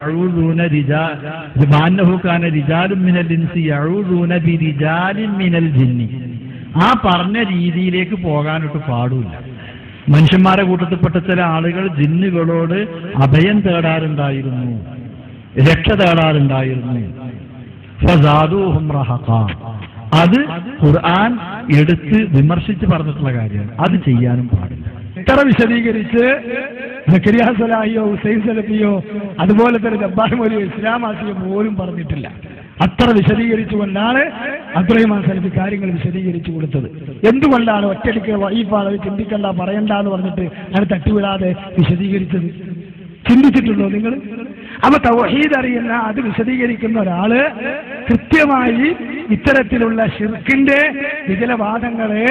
يعوذون رجال بأنه كان رجال من الإنس يعوذون برجال من الجن. ആ പറഞ്ഞ രീതിയിലേക്ക് പോകാനൊട്ട് പാടില്ല. മനുഷ്യന്മാരെ കൂട്ടത്തിൽപ്പെട്ട ചില ആളുകൾ ജിന്നുകളോട് അഭയം തേടാറുണ്ടായിരുന്നു, രക്ഷ തേടാറുണ്ടായിരുന്നു. ഫസാദൂഹും റഹഖാ. അത് ഖുർആൻ എടുത്ത് വിമർശിച്ച് പറഞ്ഞിട്ടുള്ള കാര്യമാണ്. അത് ചെയ്യാനും പാടില്ല. ഇത്ര വിശദീകരിച്ച് സക്കരിയ സലാഹിയോ ഹുസൈൻ സലഫിയോ അതുപോലെ തന്നെ ജബ്ബാർ മൗലവിയോ ഇസ്ലാം ആസിയോ പോലും പറഞ്ഞിട്ടില്ല. അത്ര വിശദീകരിച്ചുകൊണ്ടാണ് അബ്ദുറഹിമാൻ സലഫി കാര്യങ്ങൾ വിശദീകരിച്ചു കൊടുത്തത്. എന്തുകൊണ്ടാണ് ഒറ്റയ്ക്ക് വഈഫാണ് ചിന്തിക്കണ്ട പറയണ്ട എന്ന് പറഞ്ഞിട്ട് അത് തട്ടിവിടാതെ വിശദീകരിച്ചത്? ചിന്തിച്ചിട്ടുണ്ടോ നിങ്ങൾ? അപ്പൊ തൗഹീദ് അറിയുന്ന അത് വിശദീകരിക്കുന്ന ഒരാള് കൃത്യമായി ഇത്തരത്തിലുള്ള ശിർക്കിന്റെ വികലവാദങ്ങളെ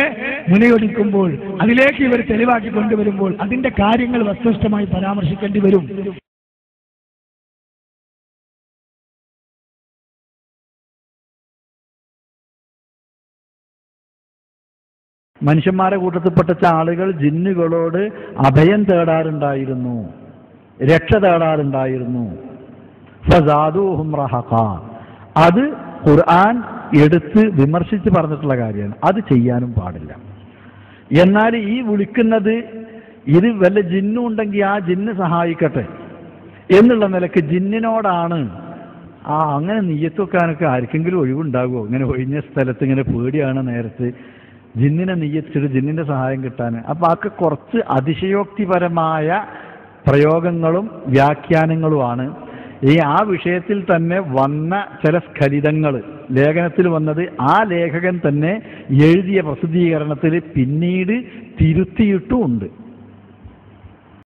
മുനയൊടിക്കുമ്പോൾ, അതിലേക്ക് ഇവർ തെളിവാക്കി കൊണ്ടുവരുമ്പോൾ അതിന്റെ കാര്യങ്ങൾ വസ്തുനിഷ്ഠമായി പരാമർശിക്കേണ്ടി വരും. മനുഷ്യന്മാരെ കൂട്ടത്തിൽപ്പെട്ട ആളുകൾ ജിന്നുകളോട് അഭയം തേടാറുണ്ടായിരുന്നു, രക്ഷ തേടാറുണ്ടായിരുന്നു. ഫസാദൂഹും റഹഖാ. അത് ഖുർആൻ എടുത്ത് വിമർശിച്ച് പറഞ്ഞിട്ടുള്ള കാര്യമാണ്. അത് ചെയ്യാനും പാടില്ല. എന്നാൽ ഈ വിളിക്കുന്നത് ഇത് വല്ല ജിന്നും ഉണ്ടെങ്കിൽ ആ ജിന്ന് സഹായിക്കട്ടെ എന്നുള്ള നിലക്ക് ജിന്നിനോടാണ്. അങ്ങനെ നിയ്യത്ത് വെക്കാനൊക്കെ ആർക്കെങ്കിലും ഒഴിവുണ്ടാകുമോ? ഇങ്ങനെ ഒഴിഞ്ഞ സ്ഥലത്ത് ഇങ്ങനെ പേടിയാണ് നേരത്ത് ജിന്നിനെ നിയ്യത്തിട്ട് ജിന്നിന്റെ സഹായം കിട്ടാൻ. അപ്പൊ അതൊക്കെ കുറച്ച് അതിശയോക്തിപരമായ പ്രയോഗങ്ങളും വ്യാഖ്യാനങ്ങളുമാണ്. ആ വിഷയത്തിൽ തന്നെ വന്ന ചില സ്ഖലിതങ്ങൾ ലേഖനത്തിൽ വന്നത് ആ ലേഖകൻ തന്നെ എഴുതിയ പ്രസിദ്ധീകരണത്തിൽ പിന്നീട് തിരുത്തിയിട്ടുമുണ്ട്.